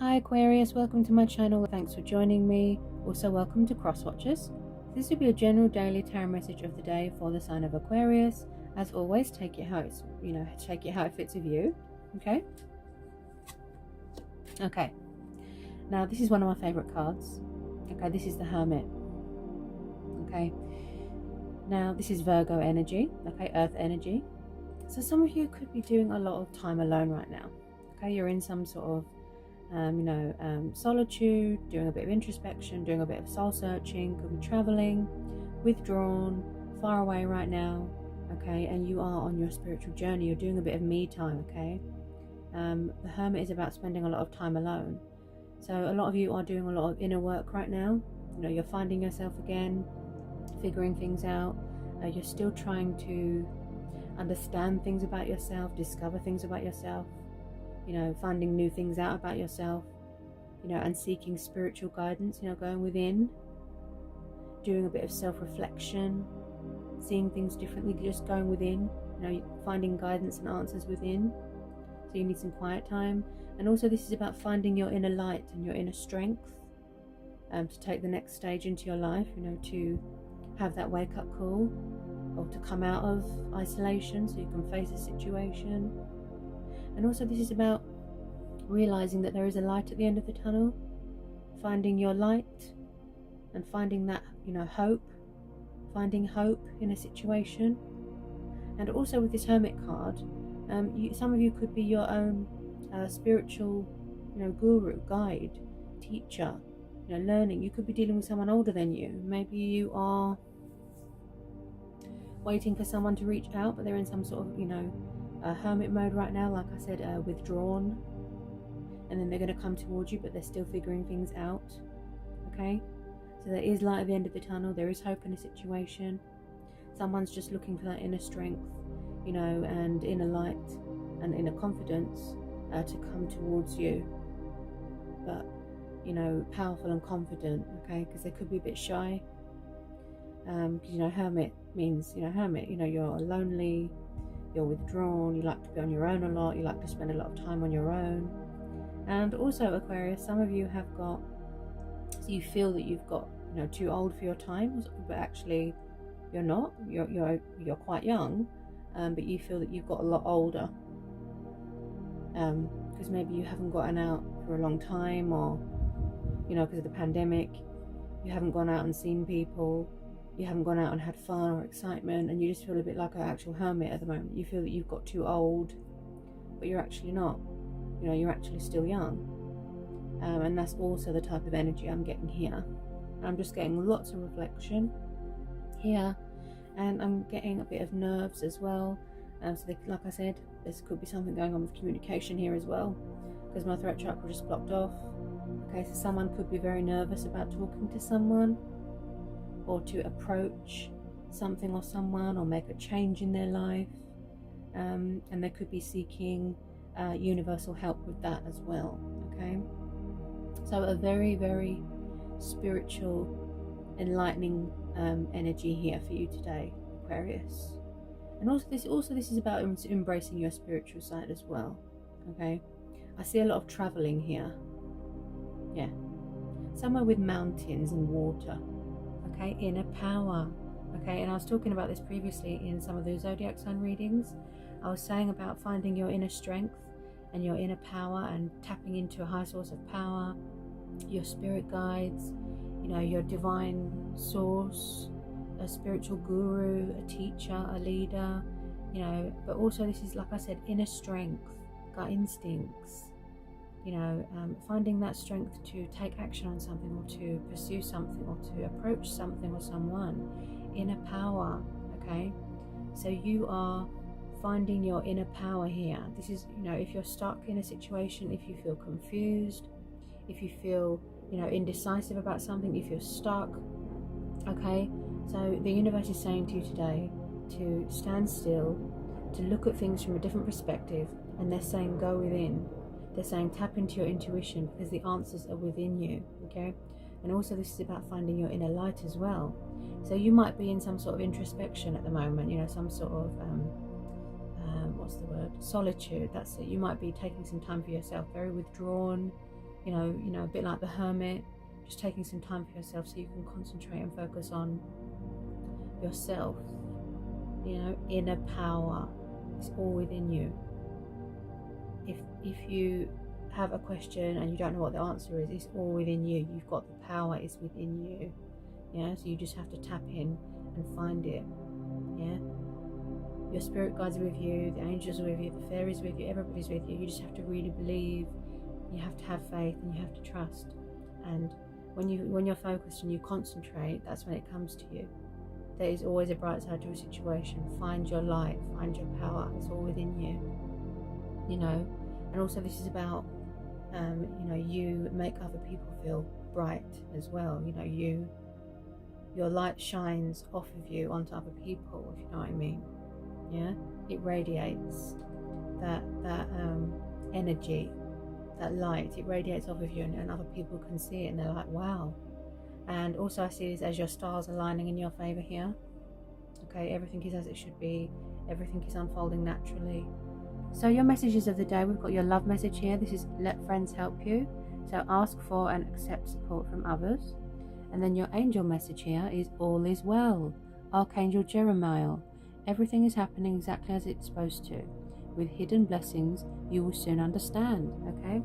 Hi Aquarius, welcome to my channel. Thanks for joining me. Also welcome to Cross Watchers. This will be a general daily tarot message of the day for the sign of Aquarius. As always, take it how it's, take it how it fits with you. Okay. Now this is one of my favorite cards. Okay, this is the Hermit. Okay. Now this is Virgo energy. Okay, Earth energy. So some of you could be doing a lot of time alone right now. Okay, you're in some sort of solitude, doing a bit of introspection, doing a bit of soul searching, could be traveling, withdrawn, far away right now, okay, and you are on your spiritual journey, you're doing a bit of me time, okay. The Hermit is about spending a lot of time alone, so a lot of you are doing a lot of inner work right now. You're finding yourself again, figuring things out, you're still trying to understand things about yourself, discover things about yourself, finding new things out about yourself, and seeking spiritual guidance, going within, doing a bit of self-reflection, seeing things differently, just going within, finding guidance and answers within. So you need some quiet time. And also this is about finding your inner light and your inner strength, to take the next stage into your life, to have that wake-up call, or to come out of isolation so you can face a situation. And also this is about realizing that there is a light at the end of the tunnel, finding your light and finding that, hope, finding hope in a situation. And also with this Hermit card, some of you could be your own spiritual, guru, guide, teacher, learning. You could be dealing with someone older than you. Maybe you are waiting for someone to reach out, but they're in some sort of, hermit mode right now, like I said, withdrawn, and then they're going to come towards you, but they're still figuring things out. Okay, so there is light at the end of the tunnel, there is hope in a situation. Someone's just looking for that inner strength, and inner light and inner confidence to come towards you, but powerful and confident. Okay, because they could be a bit shy, because hermit means hermit, you're lonely, you're withdrawn, you like to be on your own a lot, you like to spend a lot of time on your own. And also Aquarius, some of you have got, so you feel that you've got, too old for your time, but actually you're not, you're quite young, but you feel that you've got a lot older, because maybe you haven't gotten out for a long time, or because of the pandemic, you haven't gone out and seen people, you haven't gone out and had fun or excitement, and you just feel a bit like an actual hermit at the moment. You feel that you've got too old, but you're actually not. You're actually still young. And that's also the type of energy I'm getting here. I'm just getting lots of reflection here, and I'm getting a bit of nerves as well. Like I said, this could be something going on with communication here as well, because my throat chakra just blocked off. Okay, so someone could be very nervous about talking to someone, or to approach something or someone, or make a change in their life, and they could be seeking universal help with that as well. Okay, so a very, very spiritual, enlightening energy here for you today, Aquarius. And also this is about embracing your spiritual side as well. Okay, I see a lot of traveling here. Yeah, somewhere with mountains and water. Okay, inner power. Okay, and I was talking about this previously in some of the zodiac sign readings. I was saying about finding your inner strength and your inner power, and tapping into a high source of power, your spirit guides, your divine source, a spiritual guru, a teacher, a leader, but also this is, like I said, inner strength, gut instincts, finding that strength to take action on something, or to pursue something, or to approach something or someone. Inner power. Okay, so you are finding your inner power here. This is, if you're stuck in a situation, if you feel confused, if you feel, indecisive about something, if you're stuck. Okay, so the universe is saying to you today to stand still, to look at things from a different perspective, and they're saying go within. They're saying tap into your intuition, because the answers are within you. Okay, and also this is about finding your inner light as well. So you might be in some sort of introspection at the moment, some sort of what's the word, solitude. That's it. You might be taking some time for yourself, very withdrawn, a bit like the hermit, just taking some time for yourself so you can concentrate and focus on yourself. Inner power is all within you. If you have a question and you don't know what the answer is, it's all within you. You've got the power, it's within you. So you just have to tap in and find it. Your spirit guides are with you, the angels are with you, the fairies are with you, everybody's with you. You just have to really believe, you have to have faith, and you have to trust. And when you're focused and you concentrate, that's when it comes to you. There is always a bright side to a situation. Find your light, find your power. It's all within you. And also this is about you make other people feel bright as well. Your light shines off of you onto other people, if you know what I mean. It radiates that energy, that light. It radiates off of you, and other people can see it, and they're like, wow. And also I see this as your stars aligning in your favor here. Okay, everything is as it should be. Everything is unfolding naturally. So your messages of the day, we've got your love message here. This is let friends help you. So ask for and accept support from others. And then your angel message here is all is well. Archangel Jeremiah. Everything is happening exactly as it's supposed to. With hidden blessings, you will soon understand. Okay?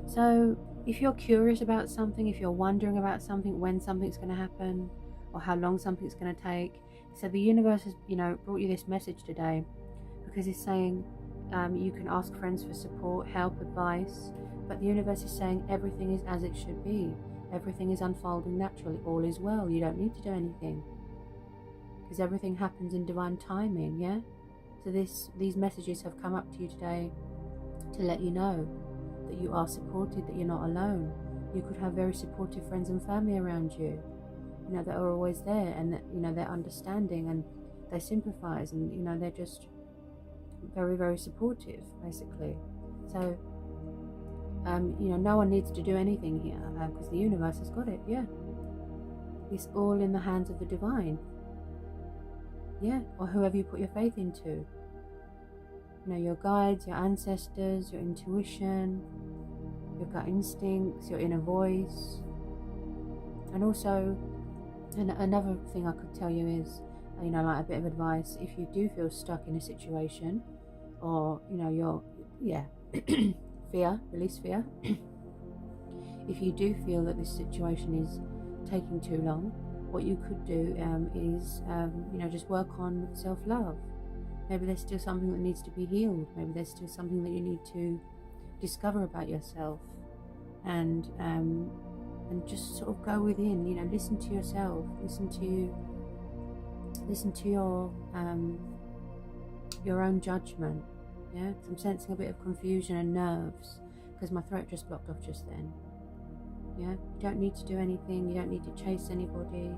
So if you're curious about something, if you're wondering about something, when something's going to happen, or how long something's going to take, so the universe has, brought you this message today, because it's saying you can ask friends for support, help, advice, but the universe is saying everything is as it should be. Everything is unfolding naturally. All is well. You don't need to do anything, because everything happens in divine timing. So these messages have come up to you today to let you know that you are supported, that you're not alone. You could have very supportive friends and family around you, that are always there, and that they're understanding and they sympathize, and they're just very, very supportive, basically. So no one needs to do anything here, because the universe has got it. It's all in the hands of the divine, or whoever you put your faith into. Your guides, your ancestors, your intuition, your gut instincts, your inner voice. And also, another thing I could tell you is, like a bit of advice, if you do feel stuck in a situation, or you're fear, release fear. If you do feel that this situation is taking too long, what you could do is just work on self-love. Maybe there's still something that needs to be healed. Maybe there's still something that you need to discover about yourself, and just sort of go within. Listen to yourself. Listen to your own judgment. Because I'm sensing a bit of confusion and nerves, because my throat just blocked off just then. You don't need to do anything. You don't need to chase anybody.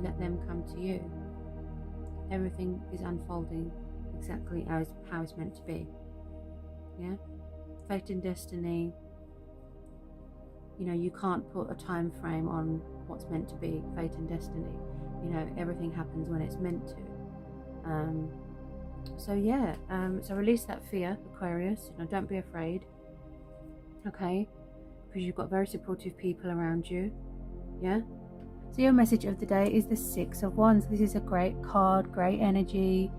Let them come to you. Everything is unfolding exactly how it's meant to be. Fate and destiny. You can't put a time frame on what's meant to be. Fate and destiny. Everything happens when it's meant to. So release that fear, Aquarius. Don't be afraid. Okay, because you've got very supportive people around you. So your message of the day is the Six of Wands. This is a great card, great energy,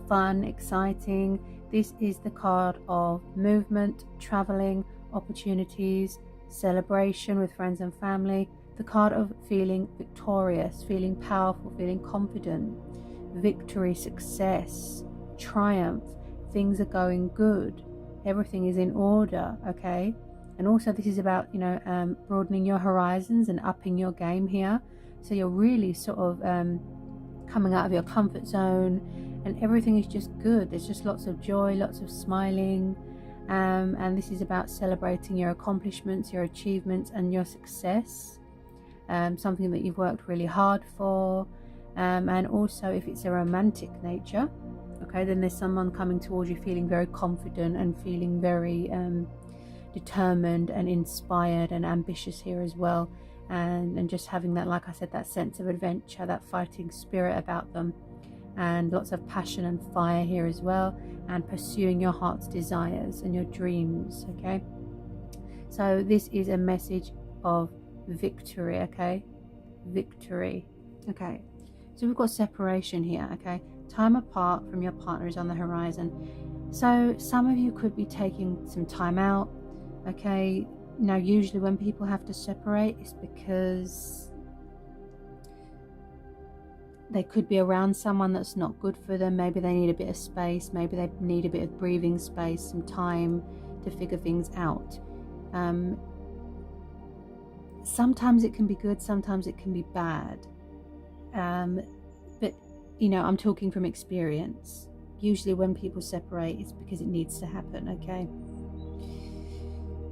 fun, exciting. This is the card of movement, traveling, opportunities, celebration with friends and family. The card of feeling victorious, feeling powerful, feeling confident, victory, success, triumph. Things are going good. Everything is in order. Okay. And also this is about broadening your horizons and upping your game here. So you're really sort of coming out of your comfort zone, and everything is just good. There's just lots of joy, lots of smiling, and this is about celebrating your accomplishments, your achievements, and your success. Something that you've worked really hard for, and also if it's a romantic nature, okay, then there's someone coming towards you feeling very confident and feeling very determined and inspired and ambitious here as well, and just having that, like I said, that sense of adventure, that fighting spirit about them, and lots of passion and fire here as well, and pursuing your heart's desires and your dreams. Okay, So this is a message of victory, okay? Victory. Okay, so we've got separation here, okay? Time apart from your partner is on the horizon. So some of you could be taking some time out, okay? Now usually when people have to separate, it's because they could be around someone that's not good for them. Maybe they need a bit of space, maybe they need a bit of breathing space, some time to figure things out. Sometimes it can be good, sometimes it can be bad. But you know, I'm talking from experience. Usually when people separate, it's because it needs to happen, okay?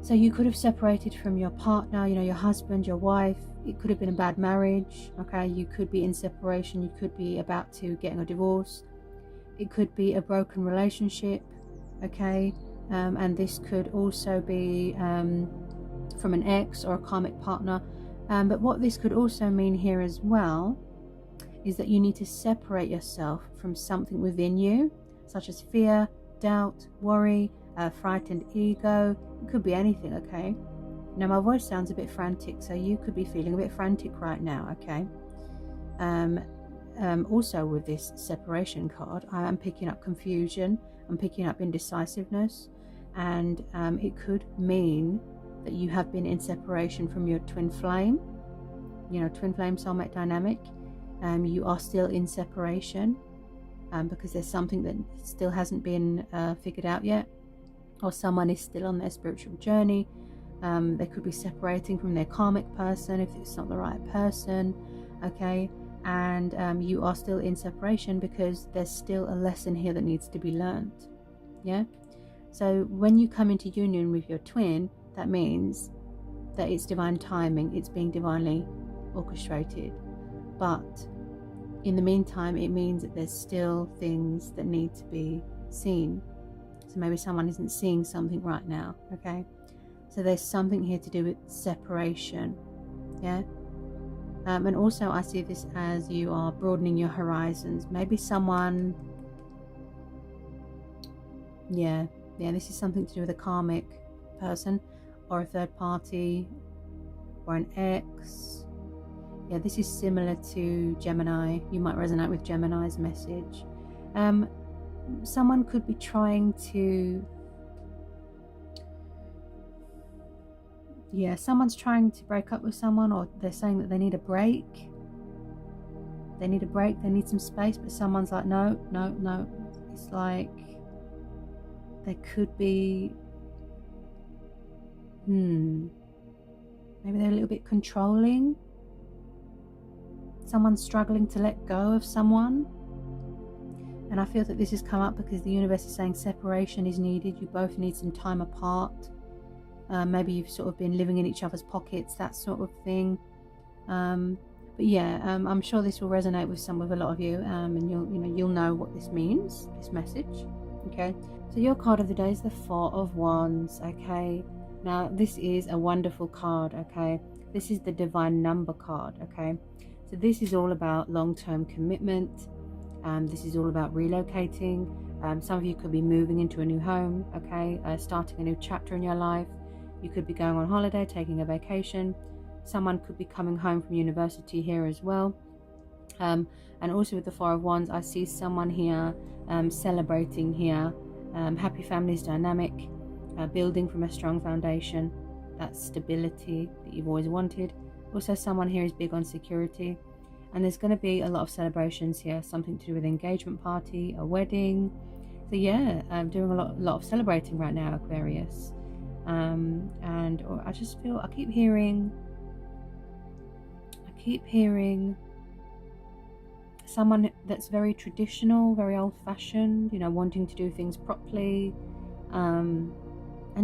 So you could have separated from your partner, you know, your husband, your wife. It could have been a bad marriage, okay? You could be in separation, you could be about to getting a divorce. It could be a broken relationship, okay? And this could also be from an ex or a karmic partner. But what this could also mean here as well is that you need to separate yourself from something within you, such as fear, doubt, worry, frightened ego. It could be anything, okay? Now my voice sounds a bit frantic, so you could be feeling a bit frantic right now, okay? Also with this separation card, I am picking up confusion, I'm picking up indecisiveness, and it could mean that you have been in separation from your twin flame, you know, twin flame soulmate dynamic. You are still in separation because there's something that still hasn't been figured out yet, or someone is still on their spiritual journey. They could be separating from their karmic person if it's not the right person, okay? And you are still in separation because there's still a lesson here that needs to be learned, yeah? So when you come into union with your twin, that means that it's divine timing, it's being divinely orchestrated. But in the meantime, it means that there's still things that need to be seen. So maybe someone isn't seeing something right now, okay? So there's something here to do with separation, yeah? And also I see this as you are broadening your horizons. Maybe someone, yeah, this is something to do with a karmic person or a third party or an ex. Yeah, this is similar to Gemini. You might resonate with Gemini's message. Someone could be trying to, someone's trying to break up with someone, or they're saying that they need a break. They need a break, they need some space, but someone's like, no. It's like they could be, maybe they're a little bit controlling. Someone's struggling to let go of someone. And I feel that this has come up because the universe is saying separation is needed. You both need some time apart. Maybe you've sort of been living in each other's pockets, that sort of thing. But yeah, I'm sure this will resonate with a lot of you, and you'll know what this means, this message. Okay, so your card of the day is the Four of Wands. Okay, now this is a wonderful card. Okay, this is the divine number card. Okay, so this is all about long-term commitment. This is all about relocating. Some of you could be moving into a new home, okay, starting a new chapter in your life. You could be going on holiday, taking a vacation. Someone could be coming home from university here as well. And also with the Four of Wands, I see someone here celebrating here. Happy families dynamic, building from a strong foundation. That stability that you've always wanted. Also someone here is big on security. And there's going to be a lot of celebrations here, something to do with an engagement party, a wedding. So yeah, I'm doing a lot of celebrating right now, Aquarius. And I just feel, I keep hearing someone that's very traditional, very old-fashioned, wanting to do things properly, and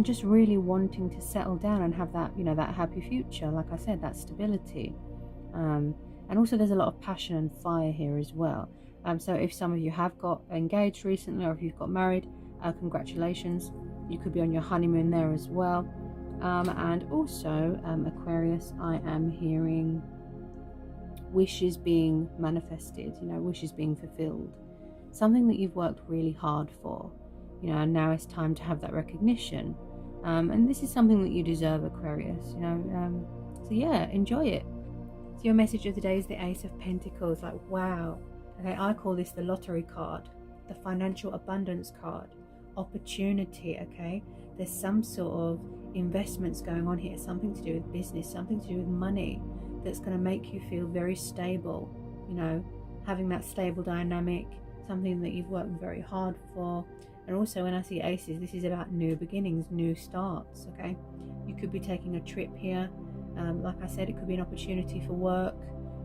just really wanting to settle down and have that, that happy future. Like I said, that stability. And also there's a lot of passion and fire here as well. So if some of you have got engaged recently, or if you've got married, congratulations. You could be on your honeymoon there as well. And also, Aquarius, I am hearing wishes being manifested, wishes being fulfilled. Something that you've worked really hard for, and now it's time to have that recognition. And this is something that you deserve, Aquarius, you know. So yeah, enjoy it. So your message of the day is the Ace of Pentacles. Like, wow. Okay, I call this the lottery card, the financial abundance card, opportunity. Okay, there's some sort of investments going on here, something to do with business, something to do with money, that's going to make you feel very stable, you know, having that stable dynamic, something that you've worked very hard for. And also when I see aces, this is about new beginnings, new starts. Okay, you could be taking a trip here. Like I said, it could be an opportunity for work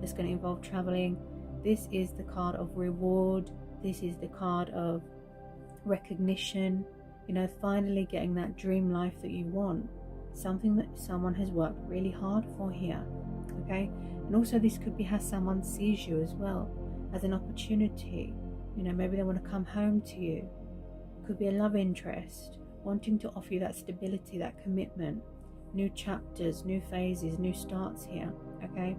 that's going to involve traveling. This is the card of reward. This is the card of recognition, you know, finally getting that dream life that you want, something that someone has worked really hard for here. Okay, and also this could be how someone sees you as well, as an opportunity. You know, maybe they want to come home to you. Could be a love interest wanting to offer you that stability, that commitment, new chapters, new phases, new starts here. Okay,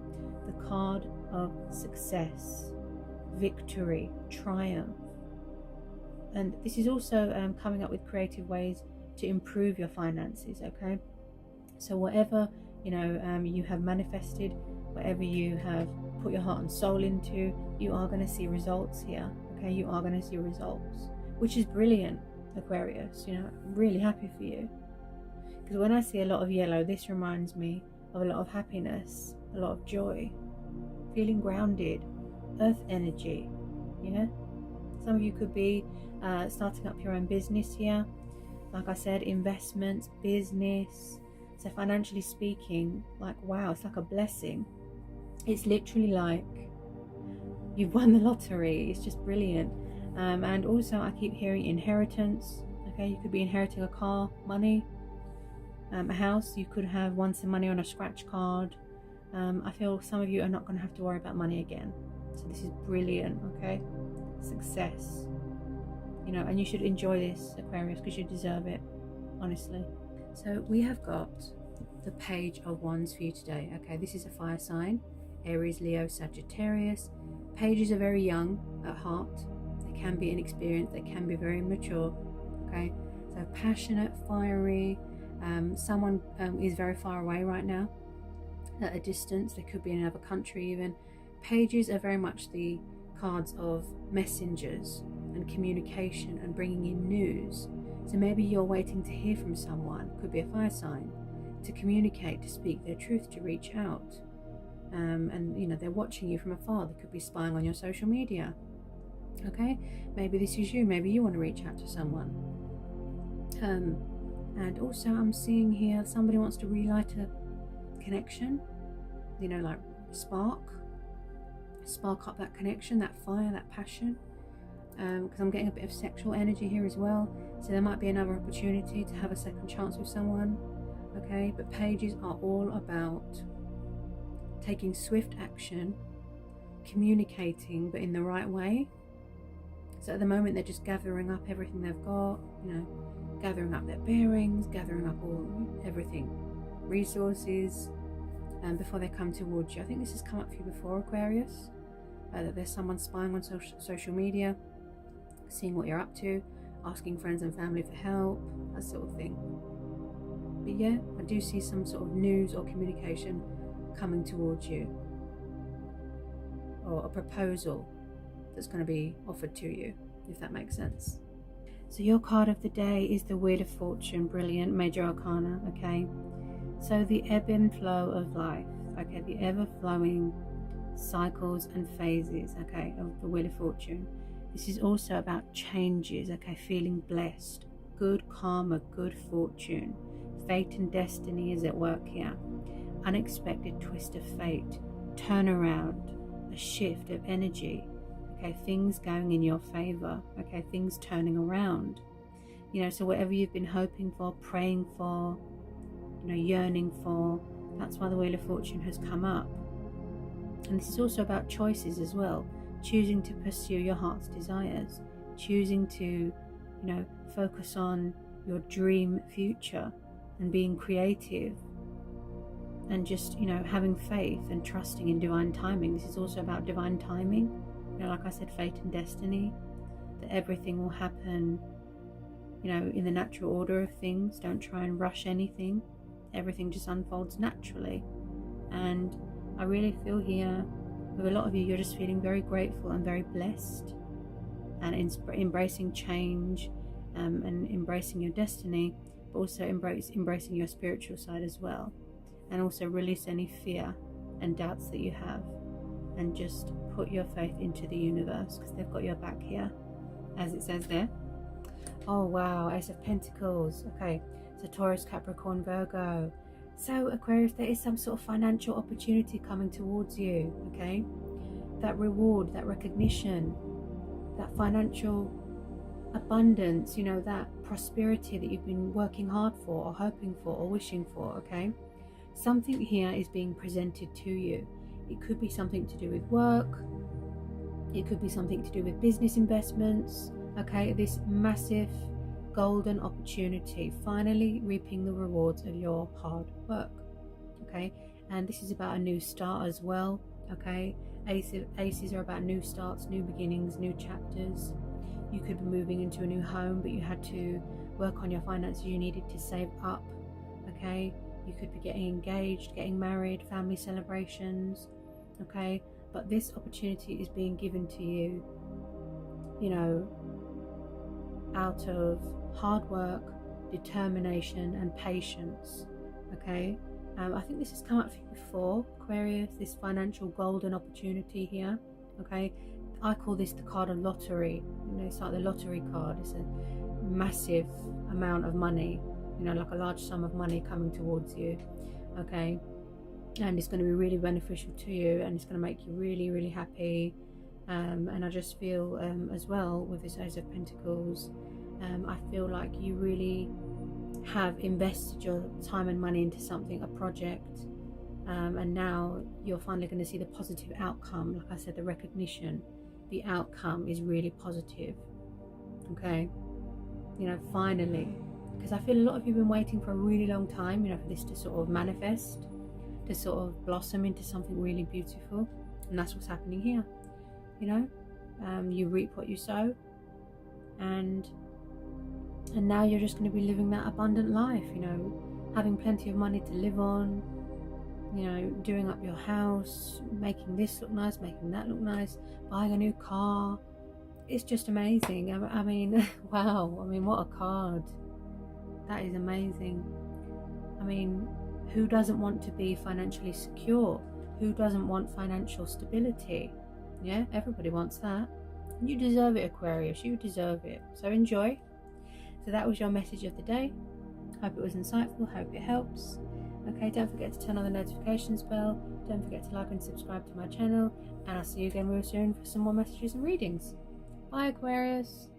the card of success, victory, triumph. And this is also coming up with creative ways to improve your finances. Okay, so whatever, you know, you have manifested, whatever you have put your heart and soul into, you are going to see results here. Okay, you are going to see results, which is brilliant, Aquarius. You know, I'm really happy for you, because when I see a lot of yellow, this reminds me of a lot of happiness, a lot of joy, feeling grounded, earth energy. Yeah, some of you could be starting up your own business here. Like I said, investments, business. So financially speaking, like, wow, it's like a blessing. It's literally like you've won the lottery. It's just brilliant. And also I keep hearing inheritance. Okay, you could be inheriting a car, money, a house. You could have won some money on a scratch card. I feel some of you are not going to have to worry about money again. So this is brilliant. Okay, success, you know, and you should enjoy this, Aquarius, because you deserve it, honestly. So we have got the Page of Wands for you today. Okay, this is a fire sign, Aries, Leo, Sagittarius. Pages are very young at heart. They can be inexperienced, they can be very mature. Okay, so passionate, fiery. Someone is very far away right now, at a distance. They could be in another country even. Pages are very much the cards of messengers and communication and bringing in news. So maybe you're waiting to hear from someone, could be a fire sign, to communicate, to speak their truth, to reach out. And you know, they're watching you from afar. They could be spying on your social media. Okay, maybe this is you. Maybe you want to reach out to someone. And also I'm seeing here somebody wants to relight a connection, you know, like spark up that connection, that fire, that passion. Because I'm getting a bit of sexual energy here as well, so there might be another opportunity to have a second chance with someone. Okay, but pages are all about taking swift action, communicating, but in the right way. So at the moment they're just gathering up everything they've got, you know, gathering up their bearings, gathering up everything, resources, before they come towards you. I think this has come up for you before, Aquarius, that there's someone spying on social media, seeing what you're up to, asking friends and family for help, that sort of thing. But yeah, I do see some sort of news or communication coming towards you, or a proposal that's going to be offered to you, if that makes sense. So your card of the day is the Wheel of Fortune. Brilliant, major arcana. Okay, so the ebb and flow of life. Okay, the ever flowing cycles and phases, okay, of the Wheel of Fortune. This is also about changes. Okay, feeling blessed, good karma, good fortune. Fate and destiny is at work here. Unexpected twist of fate, turnaround, a shift of energy. Okay, things going in your favor. Okay, things turning around. You know, so whatever you've been hoping for, praying for, you know, yearning for, that's why the Wheel of Fortune has come up. And this is also about choices as well. Choosing to pursue your heart's desires. Choosing to, you know, focus on your dream future and being creative. And just, you know, having faith and trusting in divine timing. This is also about divine timing. You know, like I said, fate and destiny. That everything will happen, you know, in the natural order of things. Don't try and rush anything. Everything just unfolds naturally. And I really feel here with a lot of you, you're just feeling very grateful and very blessed, and embracing change, and embracing your destiny, but also embracing your spiritual side as well, and also release any fear and doubts that you have, and just put your faith into the universe, because they've got your back here, as it says there. Oh wow, Ace of Pentacles. Okay, so Taurus, Capricorn, Virgo. So Aquarius, there is some sort of financial opportunity coming towards you. Okay, that reward, that recognition, that financial abundance, you know, that prosperity that you've been working hard for, or hoping for, or wishing for. Okay, something here is being presented to you. It could be something to do with work, it could be something to do with business investments. Okay, this massive golden opportunity, finally reaping the rewards of your hard work. Okay, and this is about a new start as well. Okay, aces are about new starts, new beginnings, new chapters. You could be moving into a new home, but you had to work on your finances. You needed to save up. Okay, you could be getting engaged, getting married, family celebrations. Okay, but this opportunity is being given to you, you know, out of hard work, determination, and patience. Okay, I think this has come up for you before, Aquarius, this financial golden opportunity here. Okay, I call this the card of lottery. You know, it's like the lottery card. It's a massive amount of money, you know, like a large sum of money coming towards you. Okay, and it's going to be really beneficial to you, and it's going to make you really, really happy. And I just feel as well with this Ace of Pentacles, I feel like you really have invested your time and money into something, a project, and now you're finally going to see the positive outcome. Like I said, the recognition, the outcome is really positive. Okay, you know, finally, because I feel a lot of you have been waiting for a really long time, you know, for this to sort of manifest, to sort of blossom into something really beautiful. And that's what's happening here. You know, you reap what you sow, and now you're just going to be living that abundant life, you know, having plenty of money to live on, you know, doing up your house, making this look nice, making that look nice, buying a new car. It's just amazing. I mean, wow, I mean, what a card. That is amazing. I mean, who doesn't want to be financially secure? Who doesn't want financial stability? Yeah, everybody wants that. You deserve it, Aquarius. You deserve it. So enjoy. So that was your message of the day. Hope it was insightful. Hope it helps. Okay, don't forget to turn on the notifications bell. Don't forget to like and subscribe to my channel. And I'll see you again real soon for some more messages and readings. Bye, Aquarius.